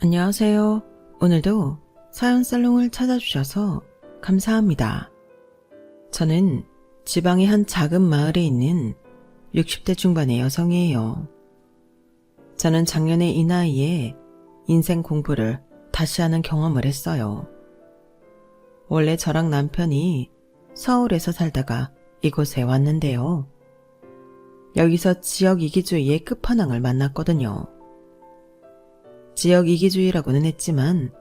안녕하세요. 오늘도 사연살롱을 찾아주셔서 감사합니다. 저는 지방의 한 작은 마을에 있는 60대 중반의 여성이에요. 저는 작년에 이 나이에 인생 공부를 다시 하는 경험을 했어요. 원래 저랑 남편이 서울에서 살다가 이곳에 왔는데요. 여기서 지역 이기주의의 끝판왕을 만났거든요. 지역 이기주의라고는 했지만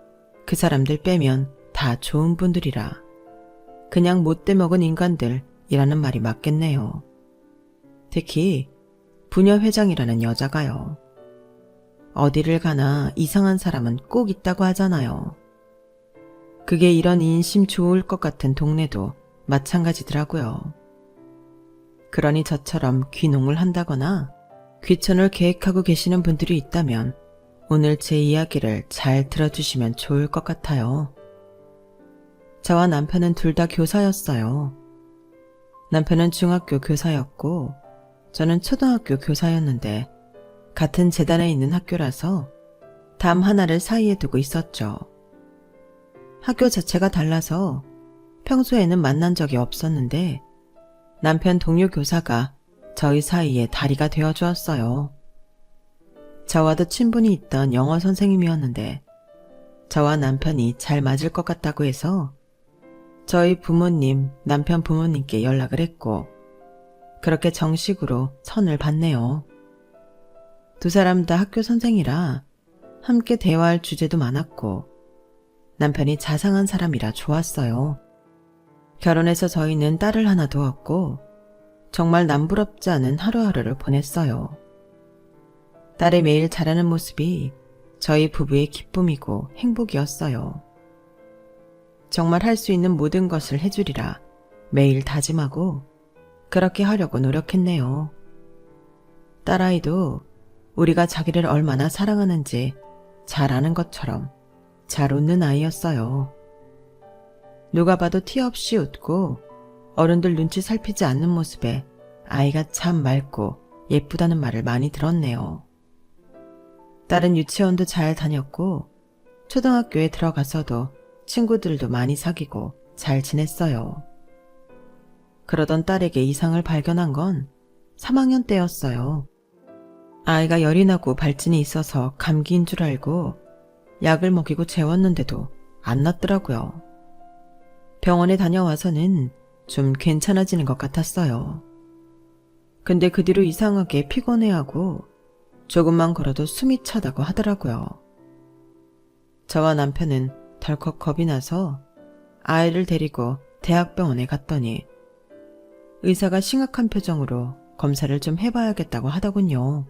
그 사람들 빼면 다 좋은 분들이라 그냥 못돼 먹은 인간들이라는 말이 맞겠네요. 특히 부녀 회장이라는 여자가요. 어디를 가나 이상한 사람은 꼭 있다고 하잖아요. 그게 이런 인심 좋을 것 같은 동네도 마찬가지더라고요. 그러니 저처럼 귀농을 한다거나 귀촌을 계획하고 계시는 분들이 있다면 오늘 제 이야기를 잘 들어주시면 좋을 것 같아요. 저와 남편은 둘 다 교사였어요. 남편은 중학교 교사였고 저는 초등학교 교사였는데 같은 재단에 있는 학교라서 담 하나를 사이에 두고 있었죠. 학교 자체가 달라서 평소에는 만난 적이 없었는데 남편 동료 교사가 저희 사이에 다리가 되어주었어요. 저와도 친분이 있던 영어 선생님이었는데 저와 남편이 잘 맞을 것 같다고 해서 저희 부모님, 남편 부모님께 연락을 했고 그렇게 정식으로 선을 봤네요. 두 사람 다 학교 선생이라 함께 대화할 주제도 많았고 남편이 자상한 사람이라 좋았어요. 결혼해서 저희는 딸을 하나 두었고 정말 남부럽지 않은 하루하루를 보냈어요. 딸이 매일 자라는 모습이 저희 부부의 기쁨이고 행복이었어요. 정말 할 수 있는 모든 것을 해주리라 매일 다짐하고 그렇게 하려고 노력했네요. 딸아이도 우리가 자기를 얼마나 사랑하는지 잘 아는 것처럼 잘 웃는 아이였어요. 누가 봐도 티 없이 웃고 어른들 눈치 살피지 않는 모습에 아이가 참 맑고 예쁘다는 말을 많이 들었네요. 딸은 유치원도 잘 다녔고 초등학교에 들어가서도 친구들도 많이 사귀고 잘 지냈어요. 그러던 딸에게 이상을 발견한 건 3학년 때였어요. 아이가 열이 나고 발진이 있어서 감기인 줄 알고 약을 먹이고 재웠는데도 안 낫더라고요. 병원에 다녀와서는 좀 괜찮아지는 것 같았어요. 근데 그 뒤로 이상하게 피곤해하고 조금만 걸어도 숨이 차다고 하더라고요. 저와 남편은 덜컥 겁이 나서 아이를 데리고 대학병원에 갔더니 의사가 심각한 표정으로 검사를 좀 해봐야겠다고 하더군요.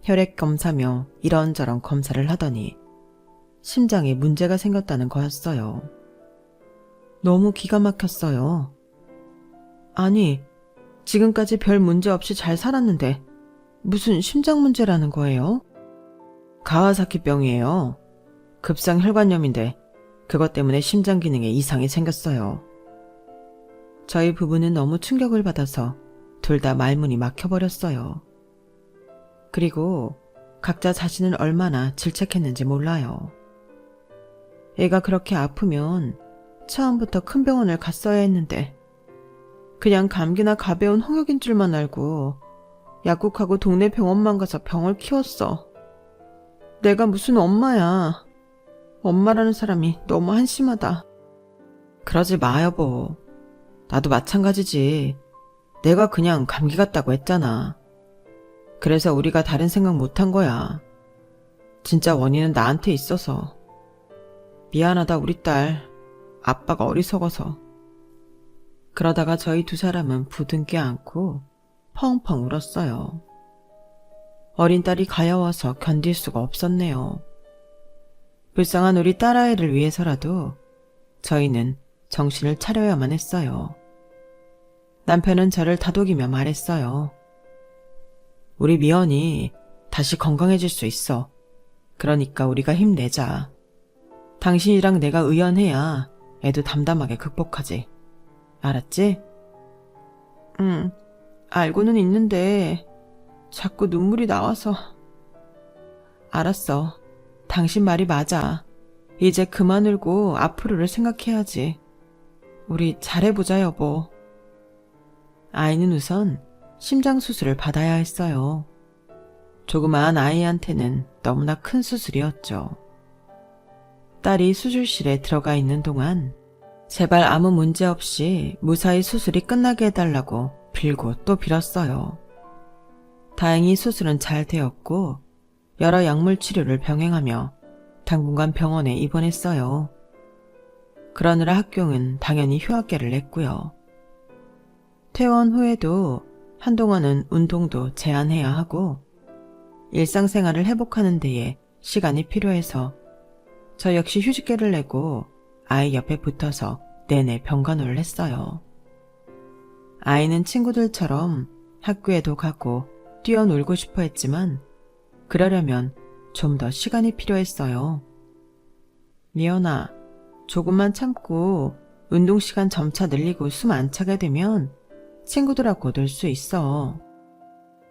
혈액 검사며 이런저런 검사를 하더니 심장에 문제가 생겼다는 거였어요. 너무 기가 막혔어요. 아니, 지금까지 별 문제 없이 잘 살았는데 무슨 심장 문제라는 거예요? 가와사키병이에요. 급성 혈관염인데 그것 때문에 심장 기능에 이상이 생겼어요. 저희 부부는 너무 충격을 받아서 둘 다 말문이 막혀버렸어요. 그리고 각자 자신은 얼마나 질책했는지 몰라요. 애가 그렇게 아프면 처음부터 큰 병원을 갔어야 했는데 그냥 감기나 가벼운 홍역인 줄만 알고 약국하고 동네 병원만 가서 병을 키웠어. 내가 무슨 엄마야. 엄마라는 사람이 너무 한심하다. 그러지 마 여보. 나도 마찬가지지. 내가 그냥 감기 같다고 했잖아. 그래서 우리가 다른 생각 못한 거야. 진짜 원인은 나한테 있어서. 미안하다 우리 딸. 아빠가 어리석어서. 그러다가 저희 두 사람은 부둥켜 안고 펑펑 울었어요. 어린 딸이 가여워서 견딜 수가 없었네요. 불쌍한 우리 딸아이를 위해서라도 저희는 정신을 차려야만 했어요. 남편은 저를 다독이며 말했어요. 우리 미연이 다시 건강해질 수 있어. 그러니까 우리가 힘내자. 당신이랑 내가 의연해야 애도 담담하게 극복하지. 알았지? 응, 알고는 있는데 자꾸 눈물이 나와서. 알았어. 당신 말이 맞아. 이제 그만 울고 앞으로를 생각해야지. 우리 잘해보자, 여보. 아이는 우선 심장 수술을 받아야 했어요. 조그마한 아이한테는 너무나 큰 수술이었죠. 딸이 수술실에 들어가 있는 동안 제발 아무 문제 없이 무사히 수술이 끝나게 해달라고 빌고 또 빌었어요. 다행히 수술은 잘 되었고 여러 약물 치료를 병행하며 당분간 병원에 입원했어요. 그러느라 학교는 당연히 휴학계를 냈고요. 퇴원 후에도 한동안은 운동도 제한해야 하고 일상생활을 회복하는 데에 시간이 필요해서 저 역시 휴직계를 내고 아이 옆에 붙어서 내내 병간호를 했어요. 아이는 친구들처럼 학교에도 가고 뛰어놀고 싶어 했지만 그러려면 좀 더 시간이 필요했어요. 미연아, 조금만 참고 운동 시간 점차 늘리고 숨 안 차게 되면 친구들하고 놀 수 있어.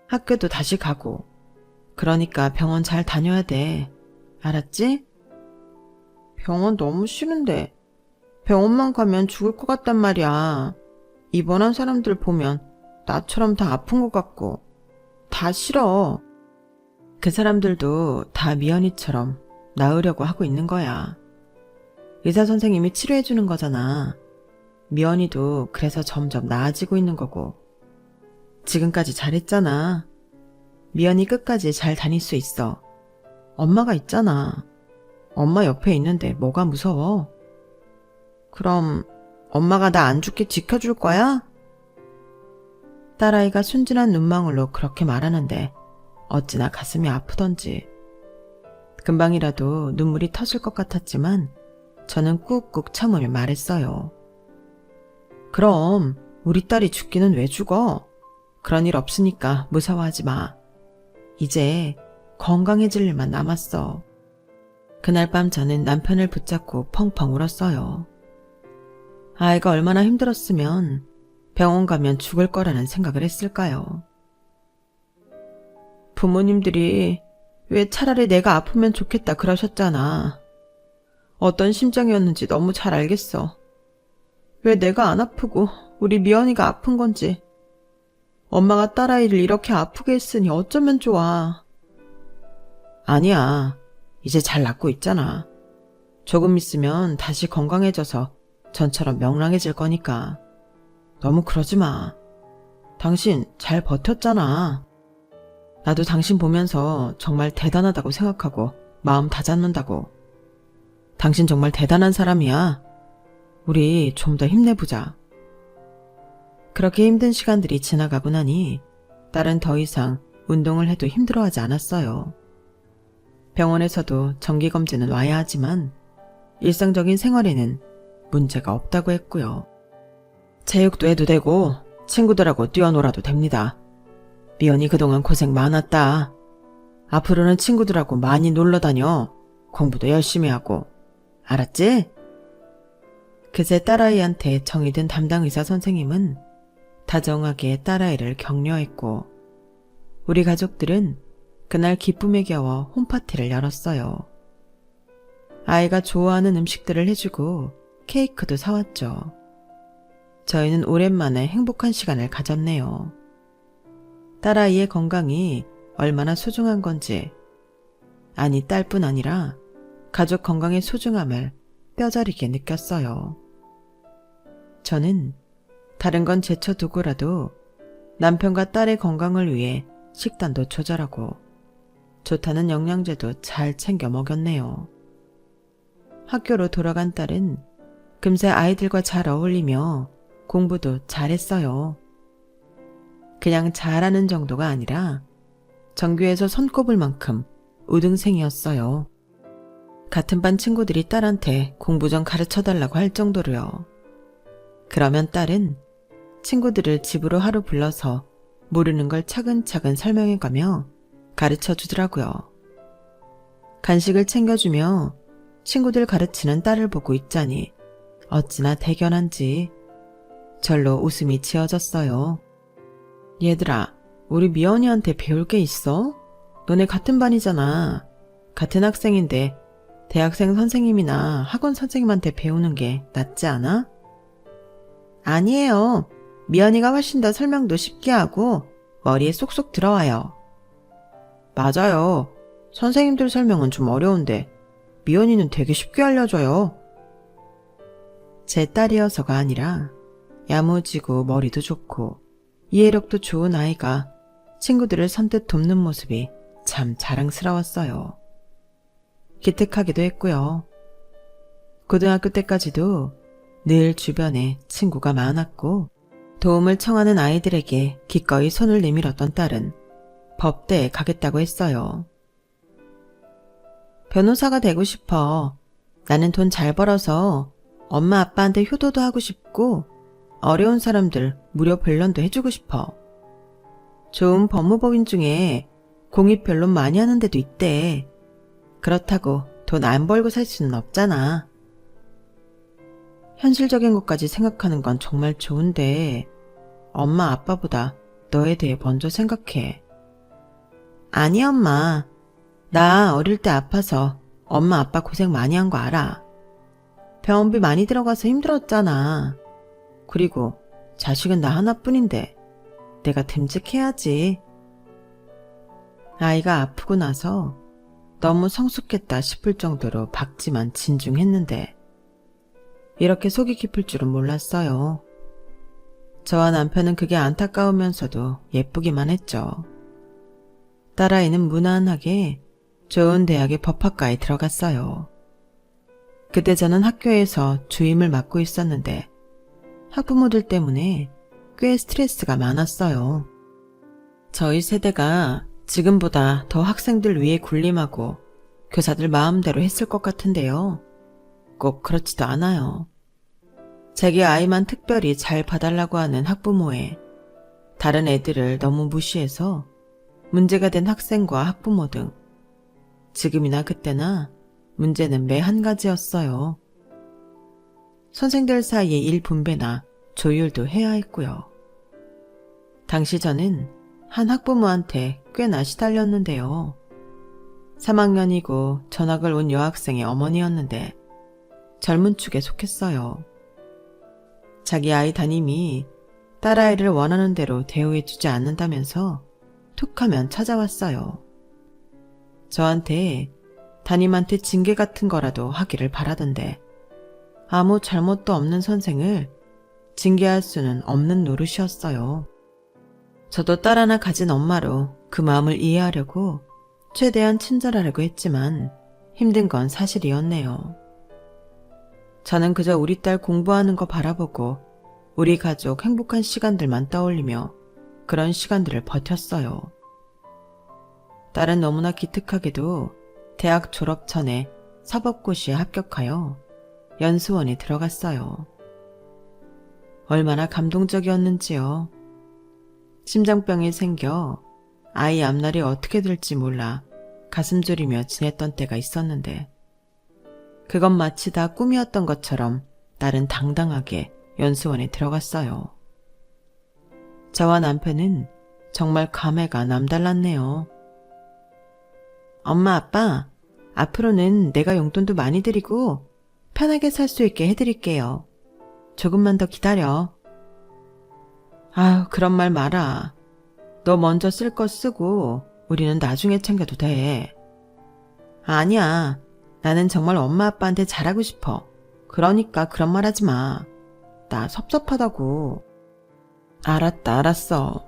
학교도 다시 가고. 그러니까 병원 잘 다녀야 돼. 알았지? 병원 너무 싫은데. 병원만 가면 죽을 것 같단 말이야. 입원한 사람들 보면 나처럼 다 아픈 것 같고. 다 싫어. 그 사람들도 다 미연이처럼 나으려고 하고 있는 거야. 의사 선생님이 치료해주는 거잖아. 미연이도 그래서 점점 나아지고 있는 거고. 지금까지 잘했잖아. 미연이 끝까지 잘 다닐 수 있어. 엄마가 있잖아. 엄마 옆에 있는데 뭐가 무서워? 그럼 엄마가 나 안 죽게 지켜줄 거야? 딸아이가 순진한 눈망울로 그렇게 말하는데 어찌나 가슴이 아프던지. 금방이라도 눈물이 터질 것 같았지만 저는 꾹꾹 참으며 말했어요. 그럼 우리 딸이 죽기는 왜 죽어? 그런 일 없으니까 무서워하지 마. 이제 건강해질 일만 남았어. 그날 밤 저는 남편을 붙잡고 펑펑 울었어요. 아이가 얼마나 힘들었으면 병원 가면 죽을 거라는 생각을 했을까요? 부모님들이 왜 차라리 내가 아프면 좋겠다 그러셨잖아. 어떤 심정이었는지 너무 잘 알겠어. 왜 내가 안 아프고 우리 미연이가 아픈 건지. 엄마가 딸아이를 이렇게 아프게 했으니 어쩌면 좋아. 아니야. 이제 잘 낫고 있잖아. 조금 있으면 다시 건강해져서 전처럼 명랑해질 거니까. 너무 그러지 마. 당신 잘 버텼잖아. 나도 당신 보면서 정말 대단하다고 생각하고 마음 다잡는다고. 당신 정말 대단한 사람이야. 우리 좀 더 힘내보자. 그렇게 힘든 시간들이 지나가고 나니 딸은 더 이상 운동을 해도 힘들어하지 않았어요. 병원에서도 정기검진은 와야 하지만 일상적인 생활에는 문제가 없다고 했고요. 체육도 해도 되고 친구들하고 뛰어놀아도 됩니다. 미연이 그동안 고생 많았다. 앞으로는 친구들하고 많이 놀러 다녀. 공부도 열심히 하고. 알았지? 그제 딸아이한테 정이 든 담당 의사 선생님은 다정하게 딸아이를 격려했고 우리 가족들은 그날 기쁨에 겨워 홈파티를 열었어요. 아이가 좋아하는 음식들을 해주고 케이크도 사왔죠. 저희는 오랜만에 행복한 시간을 가졌네요. 딸아이의 건강이 얼마나 소중한 건지, 아니 딸뿐 아니라 가족 건강의 소중함을 뼈저리게 느꼈어요. 저는 다른 건 제쳐두고라도 남편과 딸의 건강을 위해 식단도 조절하고 좋다는 영양제도 잘 챙겨 먹였네요. 학교로 돌아간 딸은 금세 아이들과 잘 어울리며 공부도 잘했어요. 그냥 잘하는 정도가 아니라 전교에서 손꼽을 만큼 우등생이었어요. 같은 반 친구들이 딸한테 공부 좀 가르쳐달라고 할 정도로요. 그러면 딸은 친구들을 집으로 하루 불러서 모르는 걸 차근차근 설명해가며 가르쳐 주더라고요. 간식을 챙겨주며 친구들 가르치는 딸을 보고 있자니 어찌나 대견한지 절로 웃음이 지어졌어요. 얘들아, 우리 미연이한테 배울 게 있어? 너네 같은 반이잖아. 같은 학생인데 대학생 선생님이나 학원 선생님한테 배우는 게 낫지 않아? 아니에요. 미연이가 훨씬 더 설명도 쉽게 하고 머리에 쏙쏙 들어와요. 맞아요. 선생님들 설명은 좀 어려운데 미연이는 되게 쉽게 알려줘요. 제 딸이어서가 아니라 야무지고 머리도 좋고 이해력도 좋은 아이가 친구들을 선뜻 돕는 모습이 참 자랑스러웠어요. 기특하기도 했고요. 고등학교 때까지도 늘 주변에 친구가 많았고 도움을 청하는 아이들에게 기꺼이 손을 내밀었던 딸은 법대에 가겠다고 했어요. 변호사가 되고 싶어. 나는 돈 잘 벌어서 엄마 아빠한테 효도도 하고 싶고 어려운 사람들 무료 변론도 해주고 싶어. 좋은 법무법인 중에 공익 변론 많이 하는 데도 있대. 그렇다고 돈 안 벌고 살 수는 없잖아. 현실적인 것까지 생각하는 건 정말 좋은데 엄마 아빠보다 너에 대해 먼저 생각해. 아니 엄마. 나 어릴 때 아파서 엄마 아빠 고생 많이 한 거 알아. 병원비 많이 들어가서 힘들었잖아. 그리고 자식은 나 하나뿐인데 내가 듬직해야지. 아이가 아프고 나서 너무 성숙했다 싶을 정도로 박지만 진중했는데 이렇게 속이 깊을 줄은 몰랐어요. 저와 남편은 그게 안타까우면서도 예쁘기만 했죠. 딸아이는 무난하게 좋은 대학의 법학과에 들어갔어요. 그때 저는 학교에서 주임을 맡고 있었는데 학부모들 때문에 꽤 스트레스가 많았어요. 저희 세대가 지금보다 더 학생들 위해 군림하고 교사들 마음대로 했을 것 같은데요. 꼭 그렇지도 않아요. 자기 아이만 특별히 잘 봐달라고 하는 학부모에 다른 애들을 너무 무시해서 문제가 된 학생과 학부모 등 지금이나 그때나 문제는 매 한 가지였어요. 선생들 사이의 일 분배나 조율도 해야 했고요. 당시 저는 한 학부모한테 꽤나 시달렸는데요. 3학년이고 전학을 온 여학생의 어머니였는데 젊은 축에 속했어요. 자기 아이 담임이 딸아이를 원하는 대로 대우해주지 않는다면서 툭하면 찾아왔어요. 저한테 담임한테 징계 같은 거라도 하기를 바라던데 아무 잘못도 없는 선생을 징계할 수는 없는 노릇이었어요. 저도 딸 하나 가진 엄마로 그 마음을 이해하려고 최대한 친절하려고 했지만 힘든 건 사실이었네요. 저는 그저 우리 딸 공부하는 거 바라보고 우리 가족 행복한 시간들만 떠올리며 그런 시간들을 버텼어요. 딸은 너무나 기특하게도 대학 졸업 전에 사법고시에 합격하여 연수원에 들어갔어요. 얼마나 감동적이었는지요. 심장병이 생겨 아이 앞날이 어떻게 될지 몰라 가슴 졸이며 지냈던 때가 있었는데 그건 마치 다 꿈이었던 것처럼 딸은 당당하게 연수원에 들어갔어요. 저와 남편은 정말 감회가 남달랐네요. 엄마 아빠, 앞으로는 내가 용돈도 많이 드리고 편하게 살 수 있게 해드릴게요. 조금만 더 기다려. 아유, 그런 말 마라. 너 먼저 쓸 거 쓰고 우리는 나중에 챙겨도 돼. 아니야. 나는 정말 엄마 아빠한테 잘하고 싶어. 그러니까 그런 말 하지 마. 나 섭섭하다고. 알았다, 알았어.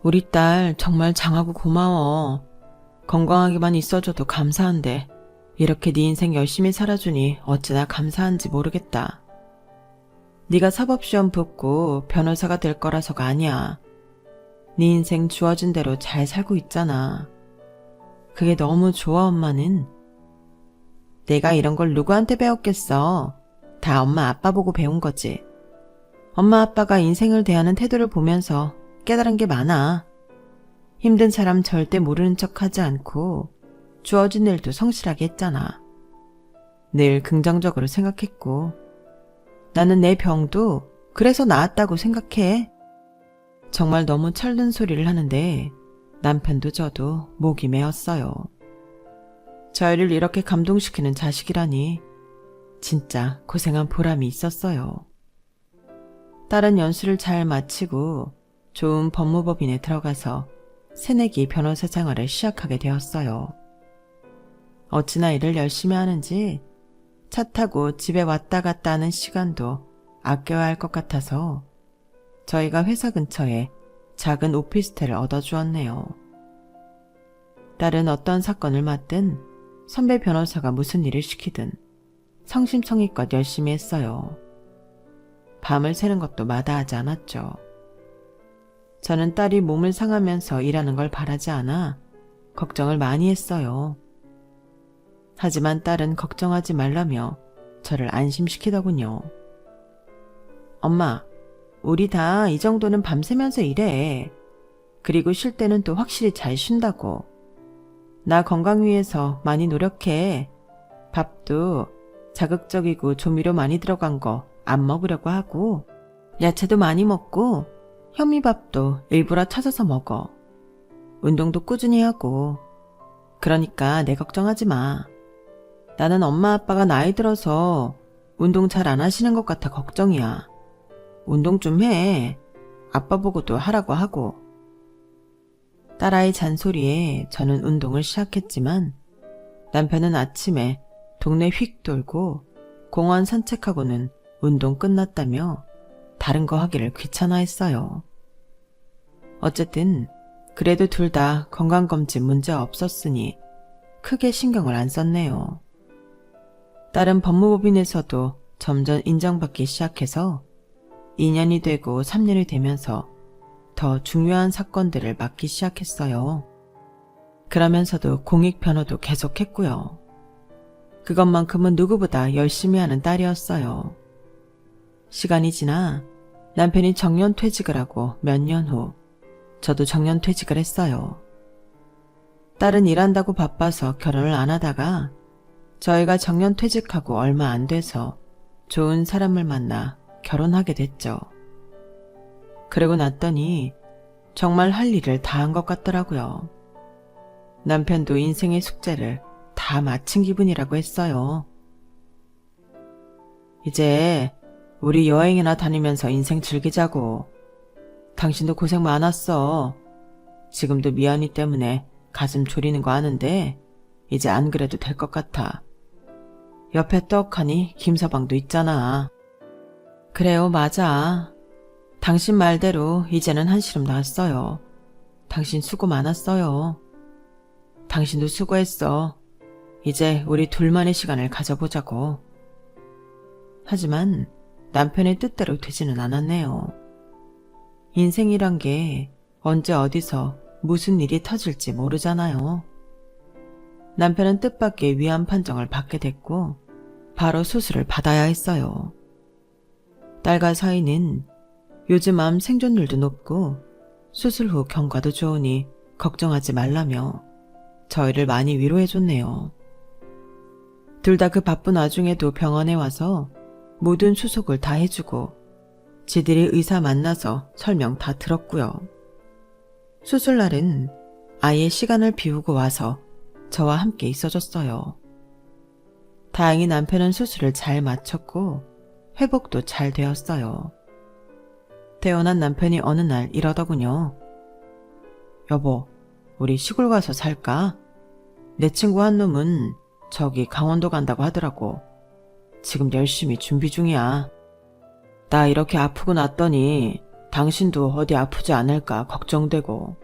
우리 딸 정말 장하고 고마워. 건강하게만 있어줘도 감사한데 이렇게 네 인생 열심히 살아주니 어찌나 감사한지 모르겠다. 네가 사법시험 붙고 변호사가 될 거라서가 아니야. 네 인생 주어진 대로 잘 살고 있잖아. 그게 너무 좋아 엄마는. 내가 이런 걸 누구한테 배웠겠어. 다 엄마 아빠 보고 배운 거지. 엄마 아빠가 인생을 대하는 태도를 보면서 깨달은 게 많아. 힘든 사람 절대 모르는 척하지 않고 주어진 일도 성실하게 했잖아. 늘 긍정적으로 생각했고 나는 내 병도 그래서 나았다고 생각해. 정말 너무 철든 소리를 하는데 남편도 저도 목이 메었어요. 저희를 이렇게 감동시키는 자식이라니 진짜 고생한 보람이 있었어요. 딸은 연수를 잘 마치고 좋은 법무법인에 들어가서 새내기 변호사 생활을 시작하게 되었어요. 어찌나 일을 열심히 하는지 차 타고 집에 왔다 갔다 하는 시간도 아껴야 할 것 같아서 저희가 회사 근처에 작은 오피스텔을 얻어주었네요. 딸은 어떤 사건을 맡든 선배 변호사가 무슨 일을 시키든 성심성의껏 열심히 했어요. 밤을 새는 것도 마다하지 않았죠. 저는 딸이 몸을 상하면서 일하는 걸 바라지 않아 걱정을 많이 했어요. 하지만 딸은 걱정하지 말라며 저를 안심시키더군요. 엄마, 우리 다 이 정도는 밤새면서 일해. 그리고 쉴 때는 또 확실히 잘 쉰다고. 나 건강 위해서 많이 노력해. 밥도 자극적이고 조미료 많이 들어간 거 안 먹으려고 하고, 야채도 많이 먹고 현미밥도 일부러 찾아서 먹어. 운동도 꾸준히 하고. 그러니까 내 걱정하지 마. 나는 엄마 아빠가 나이 들어서 운동 잘 안 하시는 것 같아 걱정이야. 운동 좀 해. 아빠 보고도 하라고 하고. 딸아이 잔소리에 저는 운동을 시작했지만 남편은 아침에 동네 휙 돌고 공원 산책하고는 운동 끝났다며 다른 거 하기를 귀찮아했어요. 어쨌든 그래도 둘 다 건강검진 문제 없었으니 크게 신경을 안 썼네요. 딸은 법무법인에서도 점점 인정받기 시작해서 2년이 되고 3년이 되면서 더 중요한 사건들을 맡기 시작했어요. 그러면서도 공익변호도 계속했고요. 그것만큼은 누구보다 열심히 하는 딸이었어요. 시간이 지나 남편이 정년퇴직을 하고 몇 년 후 저도 정년퇴직을 했어요. 딸은 일한다고 바빠서 결혼을 안 하다가 저희가 정년퇴직하고 얼마 안 돼서 좋은 사람을 만나 결혼하게 됐죠. 그러고 났더니 정말 할 일을 다 한 것 같더라고요. 남편도 인생의 숙제를 다 마친 기분이라고 했어요. 이제 우리 여행이나 다니면서 인생 즐기자고. 당신도 고생 많았어. 지금도 미연이 때문에 가슴 졸이는 거 아는데 이제 안 그래도 될 것 같아. 옆에 떡하니 김서방도 있잖아. 그래요, 맞아. 당신 말대로 이제는 한시름 났어요. 당신 수고 많았어요. 당신도 수고했어. 이제 우리 둘만의 시간을 가져보자고. 하지만 남편의 뜻대로 되지는 않았네요. 인생이란 게 언제 어디서 무슨 일이 터질지 모르잖아요. 남편은 뜻밖의 위암 판정을 받게 됐고 바로 수술을 받아야 했어요. 딸과 사이는 요즘 암 생존율도 높고 수술 후 경과도 좋으니 걱정하지 말라며 저희를 많이 위로해줬네요. 둘 다 그 바쁜 와중에도 병원에 와서 모든 수속을 다 해주고 지들이 의사 만나서 설명 다 들었고요. 수술날은 아예 시간을 비우고 와서 저와 함께 있어줬어요. 다행히 남편은 수술을 잘 마쳤고 회복도 잘 되었어요. 태어난 남편이 어느 날 이러더군요. 여보, 우리 시골 가서 살까? 내 친구 한 놈은 저기 강원도 간다고 하더라고. 지금 열심히 준비 중이야. 나 이렇게 아프고 났더니 당신도 어디 아프지 않을까 걱정되고.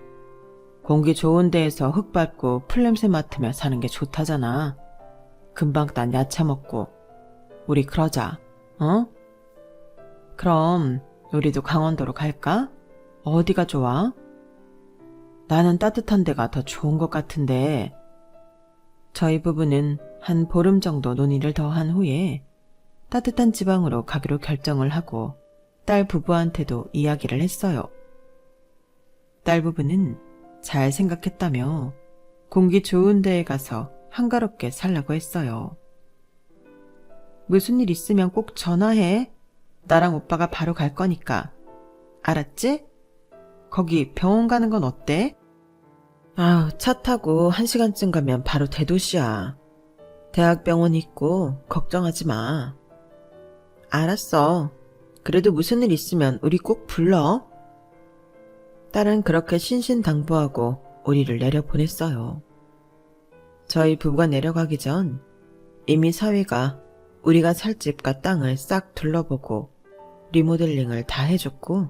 공기 좋은 데에서 흙 밟고 풀냄새 맡으며 사는 게 좋다잖아. 금방 딴 야채 먹고. 우리 그러자, 어? 그럼 우리도 강원도로 갈까? 어디가 좋아? 나는 따뜻한 데가 더 좋은 것 같은데. 저희 부부는 한 보름 정도 논의를 더 한 후에 따뜻한 지방으로 가기로 결정을 하고 딸 부부한테도 이야기를 했어요. 딸 부부는 잘 생각했다며 공기 좋은 데에 가서 한가롭게 살라고 했어요. 무슨 일 있으면 꼭 전화해. 나랑 오빠가 바로 갈 거니까. 알았지? 거기 병원 가는 건 어때? 아우, 차 타고 1시간쯤 가면 바로 대도시야. 대학병원 있고 걱정하지 마. 알았어. 그래도 무슨 일 있으면 우리 꼭 불러. 딸은 그렇게 신신당부하고 우리를 내려보냈어요. 저희 부부가 내려가기 전 이미 사위가 우리가 살 집과 땅을 싹 둘러보고 리모델링을 다 해줬고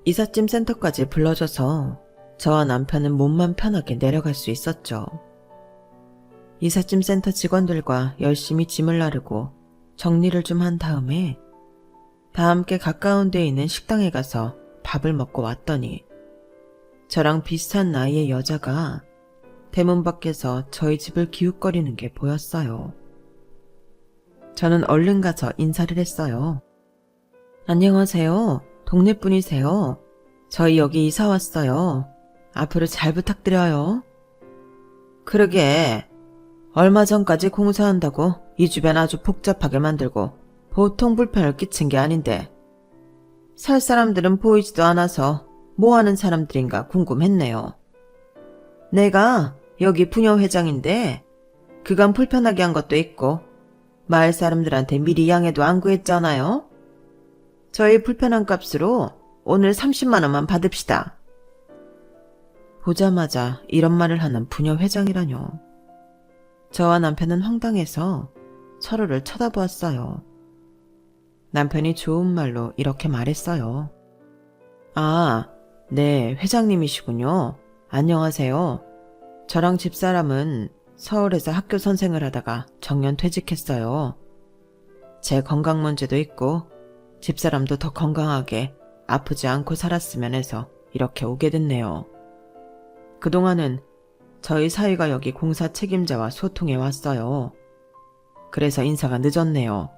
이삿짐 센터까지 불러줘서 저와 남편은 몸만 편하게 내려갈 수 있었죠. 이삿짐 센터 직원들과 열심히 짐을 나르고 정리를 좀 한 다음에 다 함께 가까운 데에 있는 식당에 가서 밥을 먹고 왔더니 저랑 비슷한 나이의 여자가 대문 밖에서 저희 집을 기웃거리는 게 보였어요. 저는 얼른 가서 인사를 했어요. 안녕하세요. 동네 분이세요? 저희 여기 이사 왔어요. 앞으로 잘 부탁드려요. 그러게, 얼마 전까지 공사한다고 이 주변 아주 복잡하게 만들고 보통 불편을 끼친 게 아닌데 살 사람들은 보이지도 않아서 뭐 하는 사람들인가 궁금했네요. 내가 여기 부녀회장인데 그간 불편하게 한 것도 있고 마을 사람들한테 미리 양해도 안 구했잖아요. 저희 불편한 값으로 오늘 30만 원만 받읍시다. 보자마자 이런 말을 하는 부녀회장이라뇨. 저와 남편은 황당해서 서로를 쳐다보았어요. 남편이 좋은 말로 이렇게 말했어요. 아, 네, 회장님이시군요. 안녕하세요. 저랑 집사람은 서울에서 학교 선생을 하다가 정년 퇴직했어요. 제 건강 문제도 있고 집사람도 더 건강하게 아프지 않고 살았으면 해서 이렇게 오게 됐네요. 그동안은 저희 사위가 여기 공사 책임자와 소통해 왔어요. 그래서 인사가 늦었네요.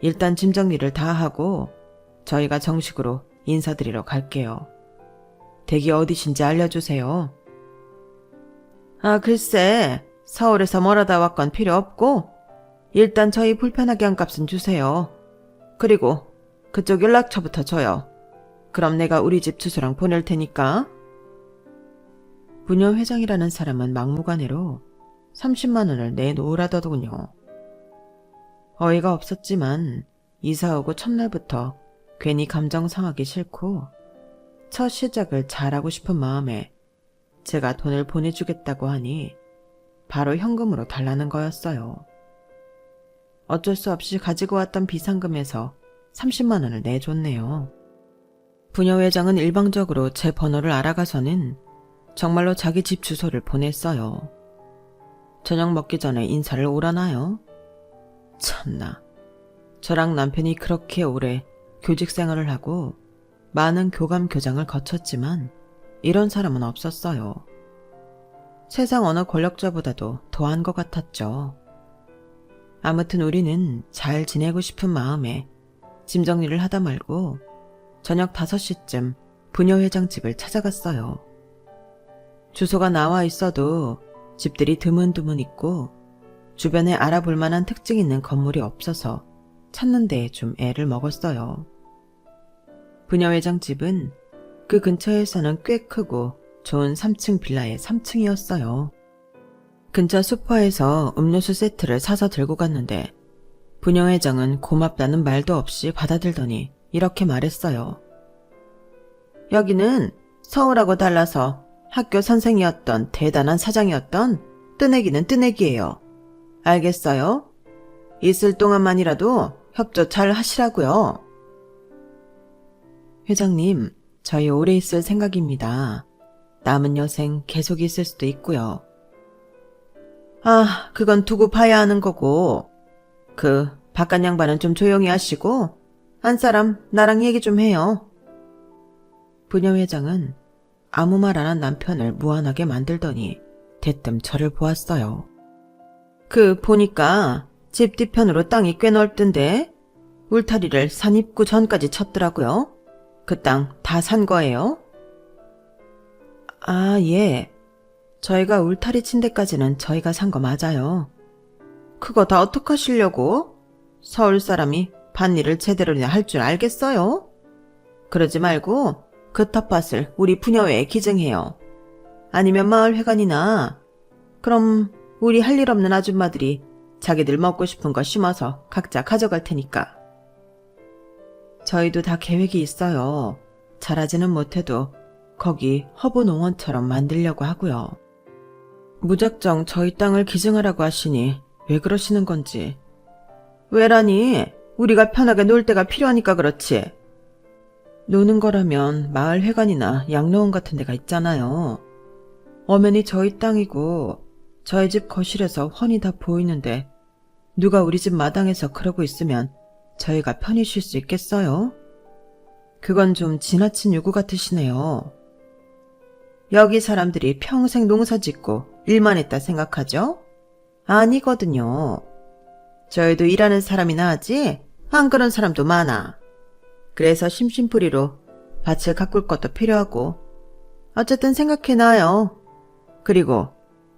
일단 짐 정리를 다 하고 저희가 정식으로 인사드리러 갈게요. 댁이 어디신지 알려주세요. 아, 글쎄, 서울에서 멀어다 왔건 필요 없고 일단 저희 불편하게 한 값은 주세요. 그리고 그쪽 연락처부터 줘요. 그럼 내가 우리 집 주소랑 보낼 테니까. 부녀회장이라는 사람은 막무가내로 30만 원을 내놓으라더군요. 어이가 없었지만 이사 오고 첫날부터 괜히 감정 상하기 싫고 첫 시작을 잘하고 싶은 마음에 제가 돈을 보내주겠다고 하니 바로 현금으로 달라는 거였어요. 어쩔 수 없이 가지고 왔던 비상금에서 30만 원을 내줬네요. 부녀회장은 일방적으로 제 번호를 알아가서는 정말로 자기 집 주소를 보냈어요. 저녁 먹기 전에 인사를 오라나요? 참나, 저랑 남편이 그렇게 오래 교직 생활을 하고 많은 교감 교장을 거쳤지만 이런 사람은 없었어요. 세상 어느 권력자보다도 더한 것 같았죠. 아무튼 우리는 잘 지내고 싶은 마음에 짐 정리를 하다 말고 저녁 5시쯤 부녀회장 집을 찾아갔어요. 주소가 나와 있어도 집들이 드문드문 있고 주변에 알아볼 만한 특징 있는 건물이 없어서 찾는 데에 좀 애를 먹었어요. 부녀회장 집은 그 근처에서는 꽤 크고 좋은 3층 빌라의 3층이었어요. 근처 슈퍼에서 음료수 세트를 사서 들고 갔는데 부녀회장은 고맙다는 말도 없이 받아들더니 이렇게 말했어요. 여기는 서울하고 달라서 학교 선생이었던 대단한 사장이었던 뜨내기는 뜨내기예요. 알겠어요? 있을 동안만이라도 협조 잘 하시라고요. 회장님, 저희 오래 있을 생각입니다. 남은 여생 계속 있을 수도 있고요. 아, 그건 두고 봐야 하는 거고 그 바깥 양반은 좀 조용히 하시고 한 사람 나랑 얘기 좀 해요. 부녀회장은 아무 말 안 한 남편을 무안하게 만들더니 대뜸 저를 보았어요. 그 보니까 집 뒤편으로 땅이 꽤 넓던데 울타리를 산 입구 전까지 쳤더라고요. 그 땅 다 산 거예요? 아, 예. 저희가 울타리 친 데까지는 저희가 산 거 맞아요. 그거 다 어떡하시려고? 서울 사람이 밭일을 제대로 할 줄 알겠어요? 그러지 말고 그 텃밭을 우리 부녀회에 기증해요. 아니면 마을회관이나 그럼 우리 할 일 없는 아줌마들이 자기들 먹고 싶은 거 심어서 각자 가져갈 테니까. 저희도 다 계획이 있어요. 잘하지는 못해도 거기 허브농원처럼 만들려고 하고요. 무작정 저희 땅을 기증하라고 하시니 왜 그러시는 건지. 왜라니? 우리가 편하게 놀 데가 필요하니까 그렇지. 노는 거라면 마을 회관이나 양로원 같은 데가 있잖아요. 엄연히 저희 땅이고 저희 집 거실에서 훤히 다 보이는데 누가 우리 집 마당에서 그러고 있으면 저희가 편히 쉴 수 있겠어요? 그건 좀 지나친 요구 같으시네요. 여기 사람들이 평생 농사 짓고 일만 했다 생각하죠? 아니거든요. 저희도 일하는 사람이나 하지 안 그런 사람도 많아. 그래서 심심풀이로 밭을 가꿀 것도 필요하고 어쨌든 생각해놔요. 그리고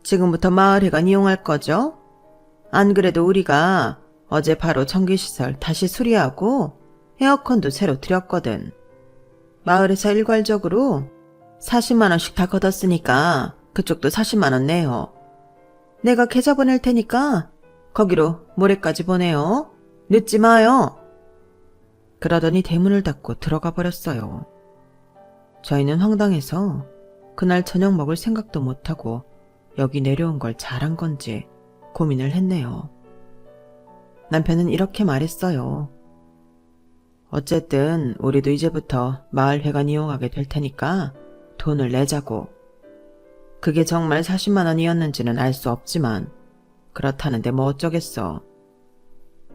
지금부터 마을회관 이용할 거죠? 안 그래도 우리가 어제 바로 전기시설 다시 수리하고 에어컨도 새로 들였거든. 마을에서 일괄적으로 40만 원씩 다 걷었으니까 그쪽도 40만 원 내요. 내가 계좌 보낼 테니까 거기로 모레까지 보내요. 늦지 마요. 그러더니 대문을 닫고 들어가 버렸어요. 저희는 황당해서 그날 저녁 먹을 생각도 못하고 여기 내려온 걸 잘한 건지 고민을 했네요. 남편은 이렇게 말했어요. 어쨌든 우리도 이제부터 마을회관 이용하게 될 테니까 돈을 내자고. 그게 정말 40만 원이었는지는 알 수 없지만 그렇다는데 뭐 어쩌겠어.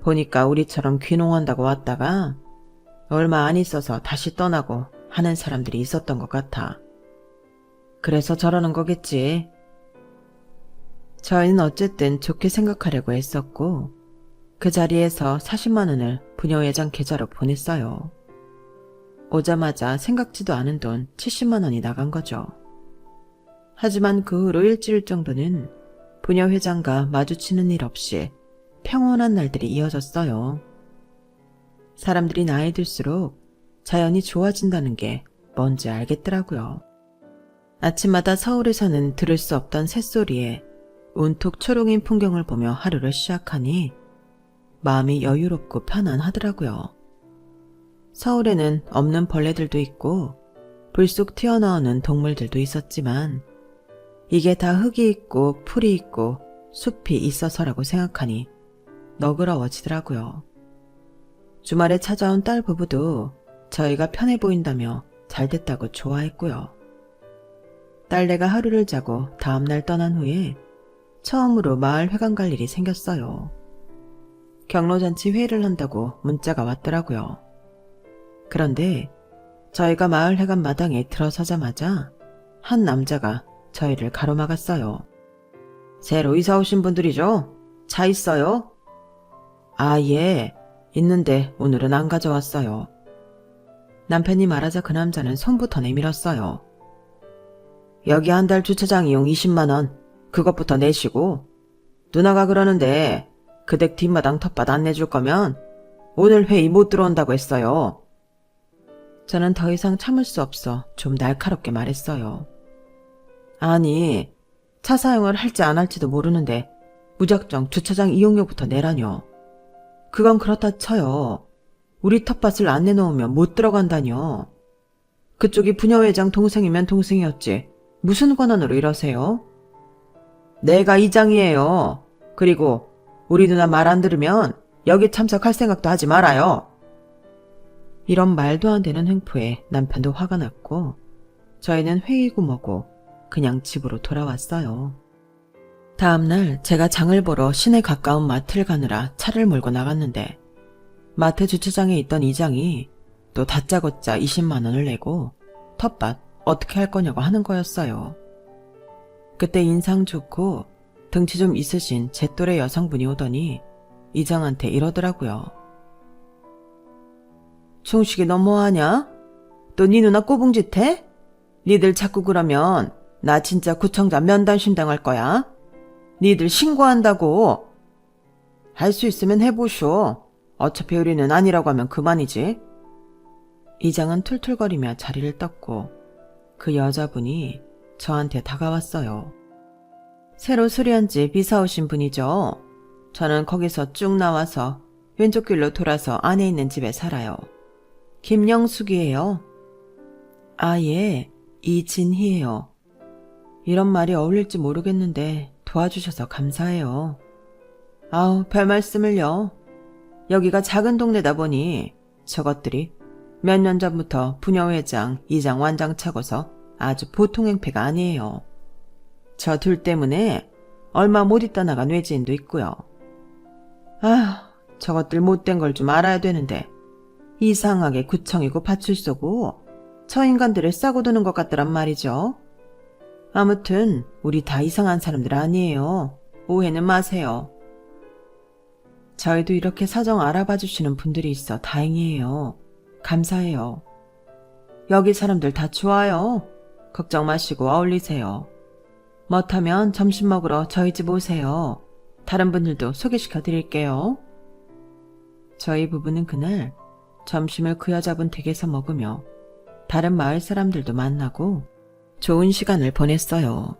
보니까 우리처럼 귀농한다고 왔다가 얼마 안 있어서 다시 떠나고 하는 사람들이 있었던 것 같아. 그래서 저러는 거겠지. 저희는 어쨌든 좋게 생각하려고 했었고 그 자리에서 40만 원을 부녀회장 계좌로 보냈어요. 오자마자 생각지도 않은 돈 70만 원이 나간 거죠. 하지만 그 후로 일주일 정도는 부녀회장과 마주치는 일 없이 평온한 날들이 이어졌어요. 사람들이 나이 들수록 자연이 좋아진다는 게 뭔지 알겠더라고요. 아침마다 서울에서는 들을 수 없던 새소리에 온통 초롱인 풍경을 보며 하루를 시작하니 마음이 여유롭고 편안하더라고요. 서울에는 없는 벌레들도 있고 불쑥 튀어나오는 동물들도 있었지만 이게 다 흙이 있고 풀이 있고 숲이 있어서라고 생각하니 너그러워지더라고요. 주말에 찾아온 딸 부부도 저희가 편해 보인다며 잘됐다고 좋아했고요. 딸내가 하루를 자고 다음날 떠난 후에 처음으로 마을 회관 갈 일이 생겼어요. 경로잔치 회의를 한다고 문자가 왔더라고요. 그런데 저희가 마을 회관 마당에 들어서자마자 한 남자가 저희를 가로막았어요. 새로 이사 오신 분들이죠? 차 있어요? 아, 예. 있는데 오늘은 안 가져왔어요. 남편이 말하자 그 남자는 손부터 내밀었어요. 여기 한 달 주차장 이용 20만 원. 그것부터 내시고 누나가 그러는데 그 댁 뒷마당 텃밭 안 내줄 거면 오늘 회의 못 들어온다고 했어요. 저는 더 이상 참을 수 없어 좀 날카롭게 말했어요. 아니, 차 사용을 할지 안 할지도 모르는데 무작정 주차장 이용료부터 내라뇨. 그건 그렇다 쳐요. 우리 텃밭을 안 내놓으면 못 들어간다뇨. 그쪽이 부녀회장 동생이면 동생이었지 무슨 권한으로 이러세요? 내가 이장이에요. 그리고 우리 누나 말 안 들으면 여기 참석할 생각도 하지 말아요. 이런 말도 안 되는 횡포에 남편도 화가 났고 저희는 회의고 뭐고 그냥 집으로 돌아왔어요. 다음날 제가 장을 보러 시내 가까운 마트를 가느라 차를 몰고 나갔는데 마트 주차장에 있던 이장이 또 다짜고짜 20만 원을 내고 텃밭 어떻게 할 거냐고 하는 거였어요. 그때 인상 좋고 등치 좀 있으신 제 또래 여성분이 오더니 이장한테 이러더라고요. 충식이 너 뭐하냐? 또 네 누나 꼬붕짓 해? 니들 자꾸 그러면 나 진짜 구청장 면담심 당할 거야. 니들 신고한다고. 할 수 있으면 해보쇼. 어차피 우리는 아니라고 하면 그만이지. 이장은 툴툴거리며 자리를 떴고 그 여자분이 저한테 다가왔어요. 새로 수리한 집 이사 오신 분이죠. 저는 거기서 쭉 나와서 왼쪽 길로 돌아서 안에 있는 집에 살아요. 김영숙이에요. 아, 예. 이진희예요. 이런 말이 어울릴지 모르겠는데 도와주셔서 감사해요. 아우, 별 말씀을요. 여기가 작은 동네다 보니 저것들이 몇 년 전부터 부녀회장, 이장 완장차고서 아주 보통 행패가 아니에요. 저 둘 때문에 얼마 못 있다 나간 외지인도 있고요. 아, 저것들 못된 걸 좀 알아야 되는데 이상하게 구청이고 파출소고 저 인간들을 싸고 두는 것 같더란 말이죠. 아무튼 우리 다 이상한 사람들 아니에요. 오해는 마세요. 저희도 이렇게 사정 알아봐 주시는 분들이 있어 다행이에요. 감사해요. 여기 사람들 다 좋아요. 걱정 마시고 어울리세요. 못하면 점심 먹으러 저희 집 오세요. 다른 분들도 소개시켜 드릴게요. 저희 부부는 그날 점심을 그 여자분 댁에서 먹으며 다른 마을 사람들도 만나고 좋은 시간을 보냈어요.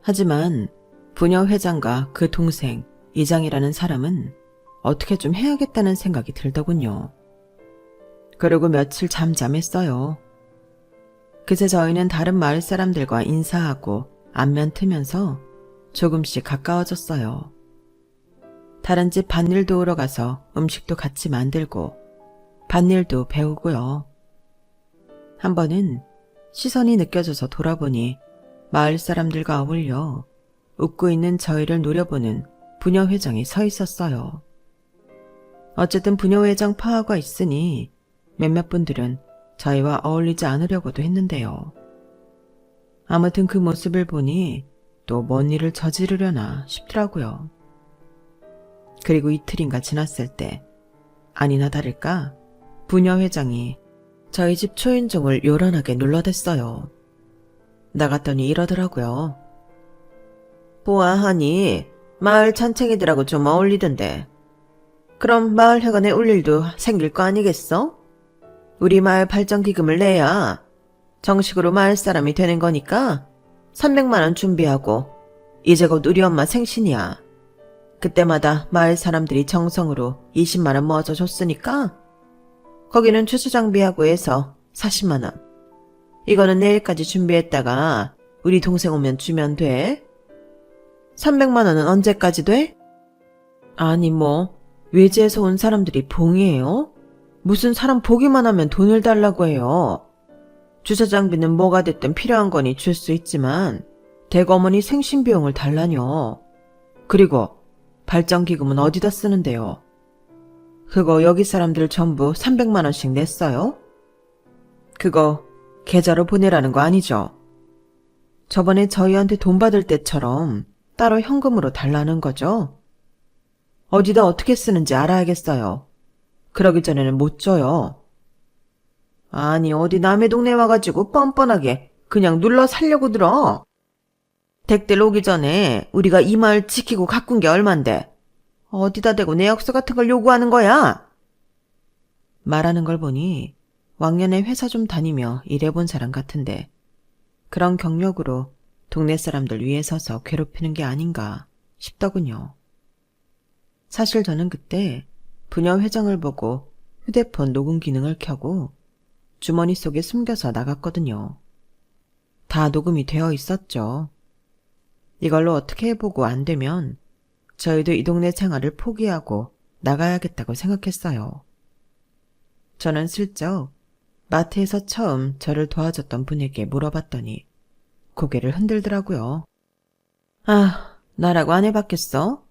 하지만 부녀 회장과 그 동생 이장이라는 사람은 어떻게 좀 해야겠다는 생각이 들더군요. 그리고 며칠 잠잠했어요. 그새 저희는 다른 마을 사람들과 인사하고 안면 트면서 조금씩 가까워졌어요. 다른 집 밭일 도우러 가서 음식도 같이 만들고 밭일도 배우고요. 한 번은 시선이 느껴져서 돌아보니 마을 사람들과 어울려 웃고 있는 저희를 노려보는 부녀회장이 서 있었어요. 어쨌든 부녀회장 파화가 있으니 몇몇 분들은 저희와 어울리지 않으려고도 했는데요. 아무튼 그 모습을 보니 또 뭔 일을 저지르려나 싶더라고요. 그리고 이틀인가 지났을 때 아니나 다를까 부녀회장이 저희 집 초인종을 요란하게 눌러댔어요. 나갔더니 이러더라고요. 보아하니 마을 잔챙이들하고 좀 어울리던데. 그럼 마을 회관에 올 일도 생길 거 아니겠어? 우리 마을 발전기금을 내야 정식으로 마을 사람이 되는 거니까 300만 원 준비하고 이제 곧 우리 엄마 생신이야. 그때마다 마을 사람들이 정성으로 20만 원 모아줘 줬으니까 거기는 주차 장비하고 해서 40만 원. 이거는 내일까지 준비했다가 우리 동생 오면 주면 돼. 300만 원은 언제까지 돼? 아니 뭐 외지에서 온 사람들이 봉이에요? 무슨 사람 보기만 하면 돈을 달라고 해요. 주차 장비는 뭐가 됐든 필요한 거니 줄 수 있지만 대거머니 생신 비용을 달라뇨. 그리고 발전기금은 어디다 쓰는데요? 그거 여기 사람들 전부 300만 원씩 냈어요? 그거 계좌로 보내라는 거 아니죠? 저번에 저희한테 돈 받을 때처럼 따로 현금으로 달라는 거죠? 어디다 어떻게 쓰는지 알아야겠어요. 그러기 전에는 못 줘요. 아니 어디 남의 동네 와가지고 뻔뻔하게 그냥 눌러 살려고 들어. 댁들 오기 전에 우리가 이 마을 지키고 가꾼 게 얼만데 어디다 대고 내역서 같은 걸 요구하는 거야? 말하는 걸 보니 왕년에 회사 좀 다니며 일해본 사람 같은데 그런 경력으로 동네 사람들 위에 서서 괴롭히는 게 아닌가 싶더군요. 사실 저는 그때 부녀 회장을 보고 휴대폰 녹음 기능을 켜고 주머니 속에 숨겨서 나갔거든요. 다 녹음이 되어 있었죠. 이걸로 어떻게 해보고 안 되면 저희도 이 동네 생활을 포기하고 나가야겠다고 생각했어요. 저는 슬쩍 마트에서 처음 저를 도와줬던 분에게 물어봤더니 고개를 흔들더라고요. 아, 나라고 안 해봤겠어?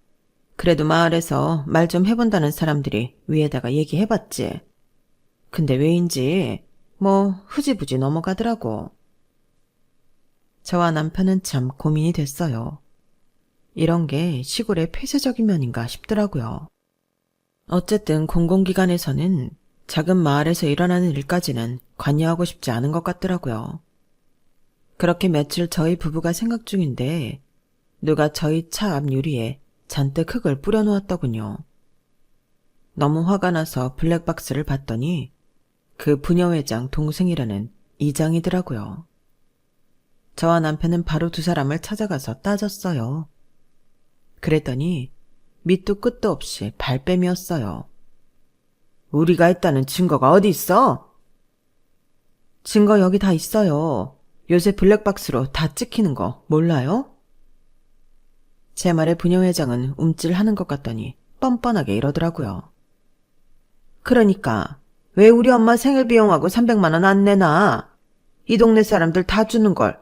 그래도 마을에서 말 좀 해본다는 사람들이 위에다가 얘기해봤지. 근데 왜인지 뭐 흐지부지 넘어가더라고. 저와 남편은 참 고민이 됐어요. 이런 게 시골의 폐쇄적인 면인가 싶더라고요. 어쨌든 공공기관에서는 작은 마을에서 일어나는 일까지는 관여하고 싶지 않은 것 같더라고요. 그렇게 며칠 저희 부부가 생각 중인데 누가 저희 차 앞 유리에 잔뜩 흙을 뿌려놓았더군요. 너무 화가 나서 블랙박스를 봤더니 그 부녀회장 동생이라는 이장이더라고요. 저와 남편은 바로 두 사람을 찾아가서 따졌어요. 그랬더니 밑도 끝도 없이 발뺌이었어요. 우리가 했다는 증거가 어디 있어? 증거 여기 다 있어요. 요새 블랙박스로 다 찍히는 거 몰라요? 제 말에 부녀회장은 움찔하는 것 같더니 뻔뻔하게 이러더라고요. 그러니까 왜 우리 엄마 생일 비용하고 300만 원 안 내나? 이 동네 사람들 다 주는 걸.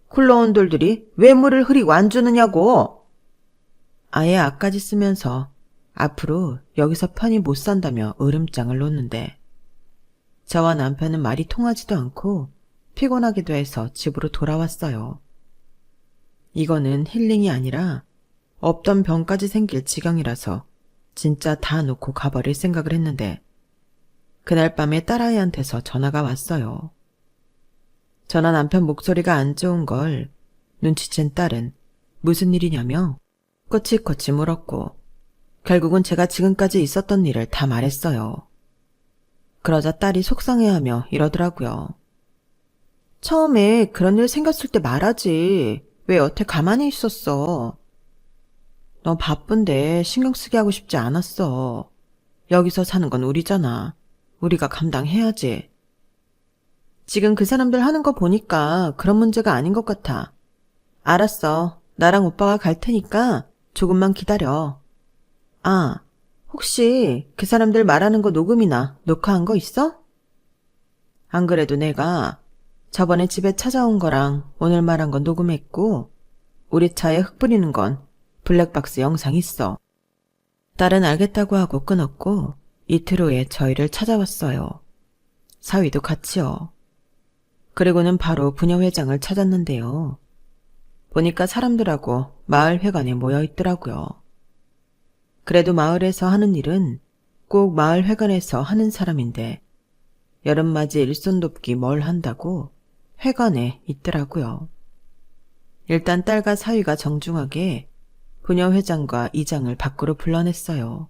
굴러온 돌들이 왜 물을 흐리고 안 주느냐고. 아예 앞까지 쓰면서 앞으로 여기서 편히 못 산다며 으름장을 놓는데 저와 남편은 말이 통하지도 않고 피곤하기도 해서 집으로 돌아왔어요. 이거는 힐링이 아니라 없던 병까지 생길 지경이라서 진짜 다 놓고 가버릴 생각을 했는데 그날 밤에 딸아이한테서 전화가 왔어요. 전화 남편 목소리가 안 좋은 걸 눈치챈 딸은 무슨 일이냐며 꼬치꼬치 물었고 결국은 제가 지금까지 있었던 일을 다 말했어요. 그러자 딸이 속상해하며 이러더라고요. 처음에 그런 일 생겼을 때 말하지. 왜 여태 가만히 있었어. 너 바쁜데 신경 쓰게 하고 싶지 않았어. 여기서 사는 건 우리잖아. 우리가 감당해야지. 지금 그 사람들 하는 거 보니까 그런 문제가 아닌 것 같아. 알았어. 나랑 오빠가 갈 테니까 조금만 기다려. 아, 혹시 그 사람들 말하는 거 녹음이나 녹화한 거 있어? 안 그래도 내가 저번에 집에 찾아온 거랑 오늘 말한 건 녹음했고 우리 차에 흙 뿌리는 건 블랙박스 영상 있어. 딸은 알겠다고 하고 끊었고 이틀 후에 저희를 찾아왔어요. 사위도 같이요. 그리고는 바로 부녀회장을 찾았는데요. 보니까 사람들하고 마을회관에 모여 있더라고요. 그래도 마을에서 하는 일은 꼭 마을회관에서 하는 사람인데 여름맞이 일손 돕기 뭘 한다고 회관에 있더라고요. 일단 딸과 사위가 정중하게 부녀회장과 이장을 밖으로 불러냈어요.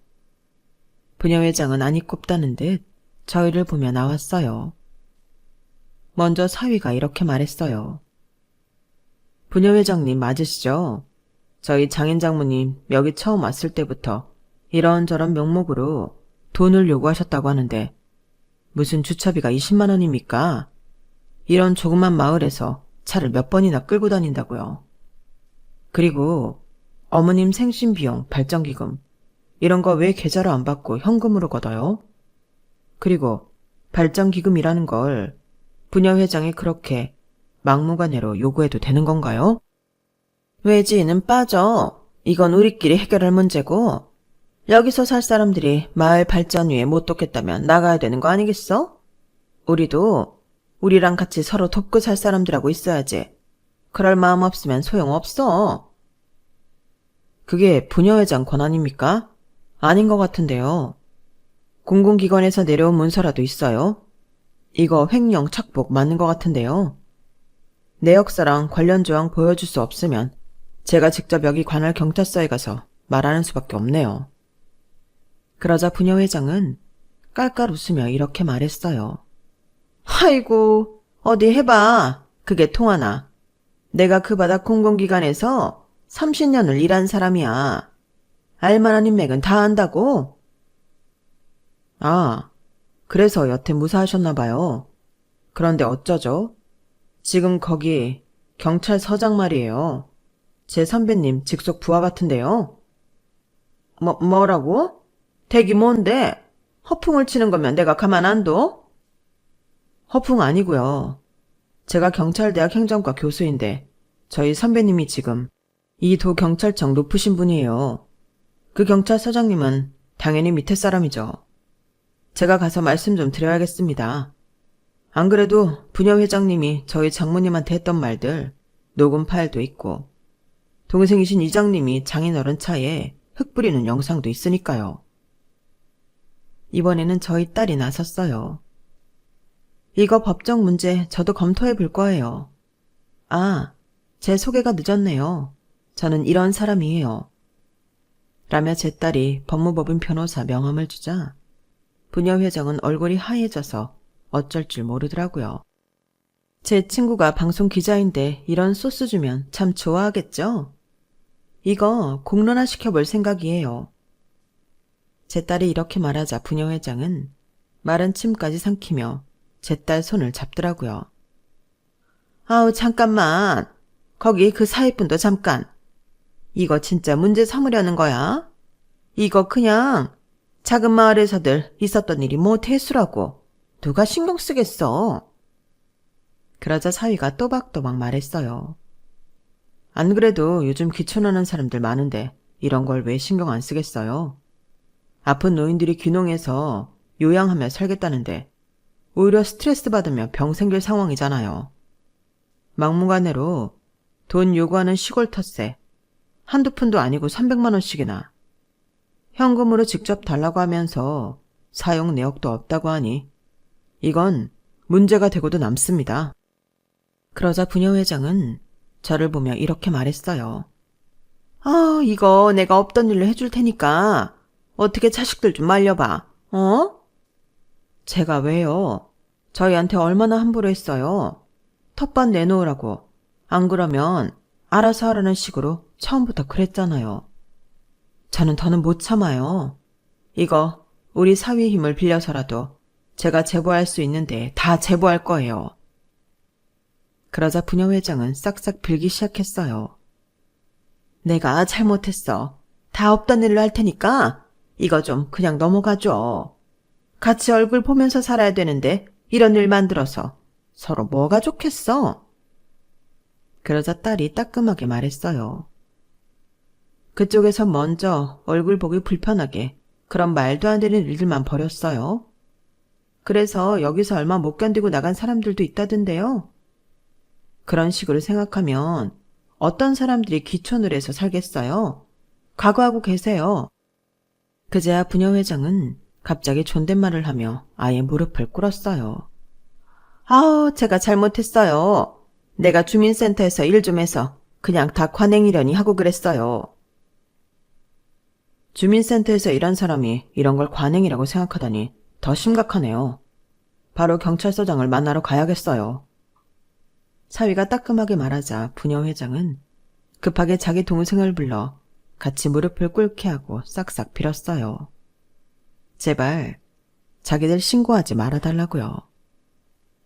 부녀회장은 안이 꼽다는 듯 저희를 보며 나왔어요. 먼저 사위가 이렇게 말했어요. 부녀회장님 맞으시죠? 저희 장인장모님 여기 처음 왔을 때부터 이런저런 명목으로 돈을 요구하셨다고 하는데 무슨 주차비가 20만 원입니까? 이런 조그만 마을에서 차를 몇 번이나 끌고 다닌다고요. 그리고 어머님 생신비용, 발전기금 이런 거 왜 계좌로 안 받고 현금으로 걷어요? 그리고 발전기금이라는 걸 부녀회장이 그렇게 막무가내로 요구해도 되는 건가요? 외지인은 빠져. 이건 우리끼리 해결할 문제고 여기서 살 사람들이 마을 발전 위에 못 돕겠다면 나가야 되는 거 아니겠어? 우리도 우리랑 같이 서로 돕고 살 사람들하고 있어야지. 그럴 마음 없으면 소용없어. 그게 부녀회장 권한입니까? 아닌 것 같은데요. 공공기관에서 내려온 문서라도 있어요. 이거 횡령 착복 맞는 것 같은데요. 내역서랑 관련 조항 보여줄 수 없으면 제가 직접 여기 관할 경찰서에 가서 말하는 수밖에 없네요. 그러자 부녀회장은 깔깔 웃으며 이렇게 말했어요. 아이고, 어디 해봐. 그게 통하나. 내가 그 바닥 공공기관에서 30년을 일한 사람이야. 알만한 인맥은 다 안다고? 아, 그래서 여태 무사하셨나 봐요. 그런데 어쩌죠? 지금 거기 경찰서장 말이에요. 제 선배님 직속 부하 같은데요. 뭐라고? 댁이 뭔데? 허풍을 치는 거면 내가 가만 안 둬? 허풍 아니고요. 제가 경찰대학 행정과 교수인데 저희 선배님이 지금 이 도경찰청 높으신 분이에요. 그 경찰서장님은 당연히 밑에 사람이죠. 제가 가서 말씀 좀 드려야겠습니다. 안 그래도 부녀회장님이 저희 장모님한테 했던 말들 녹음 파일도 있고 동생이신 이장님이 장인어른 차에 흙 뿌리는 영상도 있으니까요. 이번에는 저희 딸이 나섰어요. 이거 법적 문제 저도 검토해 볼 거예요. 아, 제 소개가 늦었네요. 저는 이런 사람이에요. 라며 제 딸이 법무법인 변호사 명함을 주자 부녀회장은 얼굴이 하얘져서 어쩔 줄 모르더라고요. 제 친구가 방송 기자인데 이런 소스 주면 참 좋아하겠죠? 이거 공론화 시켜볼 생각이에요. 제 딸이 이렇게 말하자 부녀회장은 마른 침까지 삼키며 제 딸 손을 잡더라고요. 아우, 잠깐만. 거기 그 사위분도 잠깐. 이거 진짜 문제 삼으려는 거야? 이거 그냥 작은 마을에서들 있었던 일이 뭐 대수라고. 누가 신경 쓰겠어. 그러자 사위가 또박또박 말했어요. 안 그래도 요즘 귀촌하는 사람들 많은데 이런 걸 왜 신경 안 쓰겠어요? 아픈 노인들이 귀농해서 요양하며 살겠다는데 오히려 스트레스 받으며 병 생길 상황이잖아요. 막무가내로 돈 요구하는 시골 텃세. 한두 푼도 아니고 300만 원씩이나. 현금으로 직접 달라고 하면서 사용 내역도 없다고 하니 이건 문제가 되고도 남습니다. 그러자 부녀회장은 저를 보며 이렇게 말했어요. 아, 이거 내가 없던 일로 해줄 테니까 어떻게 자식들 좀 말려봐. 어? 제가 왜요? 저희한테 얼마나 함부로 했어요. 텃밭 내놓으라고. 안 그러면 알아서 하라는 식으로 처음부터 그랬잖아요. 저는 더는 못 참아요. 이거 우리 사위의 힘을 빌려서라도 제가 제보할 수 있는데 다 제보할 거예요. 그러자 부녀회장은 싹싹 빌기 시작했어요. 내가 잘못했어. 다 없던 일로 할 테니까 이거 좀 그냥 넘어가줘. 같이 얼굴 보면서 살아야 되는데 이런 일 만들어서 서로 뭐가 좋겠어? 그러자 딸이 따끔하게 말했어요. 그쪽에서 먼저 얼굴 보기 불편하게 그런 말도 안 되는 일들만 벌였어요. 그래서 여기서 얼마 못 견디고 나간 사람들도 있다던데요. 그런 식으로 생각하면 어떤 사람들이 귀촌을 해서 살겠어요? 각오하고 계세요. 그제야 부녀회장은 갑자기 존댓말을 하며 아예 무릎을 꿇었어요. 아우, 제가 잘못했어요. 내가 주민센터에서 일 좀 해서 그냥 다 관행이려니 하고 그랬어요. 주민센터에서 일한 사람이 이런 걸 관행이라고 생각하다니 더 심각하네요. 바로 경찰서장을 만나러 가야겠어요. 사위가 따끔하게 말하자 부녀회장은 급하게 자기 동생을 불러 같이 무릎을 꿇게 하고 싹싹 빌었어요. 제발 자기들 신고하지 말아달라고요.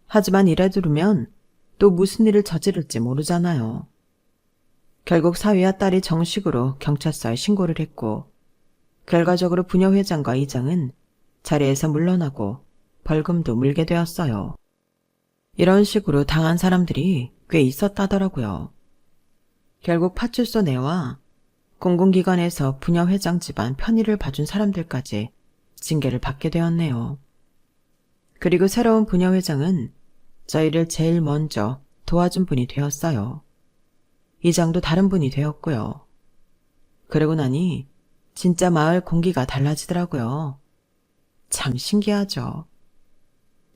하지만 이래 두면 또 무슨 일을 저지를지 모르잖아요. 결국 사위와 딸이 정식으로 경찰서에 신고를 했고 결과적으로 부녀회장과 이장은 자리에서 물러나고 벌금도 물게 되었어요. 이런 식으로 당한 사람들이 꽤 있었다더라고요. 결국 파출소 내와 공공기관에서 부녀회장 집안 편의를 봐준 사람들까지 징계를 받게 되었네요. 그리고 새로운 부녀회장은 저희를 제일 먼저 도와준 분이 되었어요. 이장도 다른 분이 되었고요. 그러고 나니 진짜 마을 공기가 달라지더라고요. 참 신기하죠.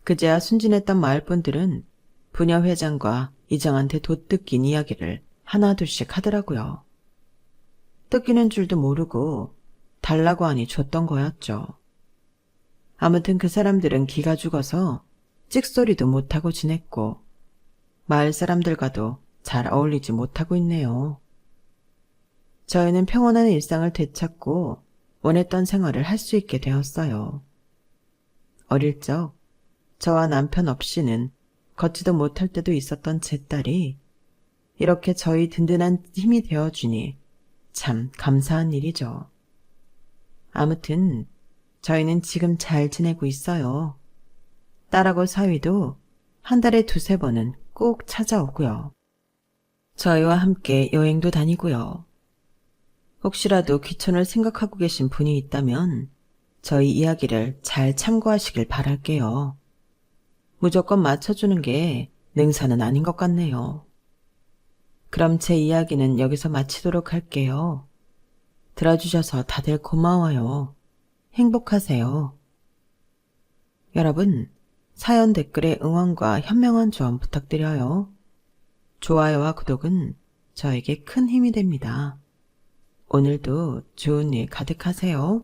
그제야 순진했던 마을분들은 부녀회장과 이장한테 돛뜯긴 이야기를 하나둘씩 하더라고요. 뜯기는 줄도 모르고 달라고 하니 줬던 거였죠. 아무튼 그 사람들은 기가 죽어서 찍소리도 못하고 지냈고 마을 사람들과도 잘 어울리지 못하고 있네요. 저희는 평온한 일상을 되찾고 원했던 생활을 할 수 있게 되었어요. 어릴 적 저와 남편 없이는 걷지도 못할 때도 있었던 제 딸이 이렇게 저희 든든한 힘이 되어주니 참 감사한 일이죠. 아무튼 저희는 지금 잘 지내고 있어요. 딸하고 사위도 한 달에 2-3번은 꼭 찾아오고요. 저희와 함께 여행도 다니고요. 혹시라도 귀촌을 생각하고 계신 분이 있다면 저희 이야기를 잘 참고하시길 바랄게요. 무조건 맞춰주는 게 능사는 아닌 것 같네요. 그럼 제 이야기는 여기서 마치도록 할게요. 들어주셔서 다들 고마워요. 행복하세요. 여러분, 사연 댓글에 응원과 현명한 조언 부탁드려요. 좋아요와 구독은 저에게 큰 힘이 됩니다. 오늘도 좋은 일 가득하세요.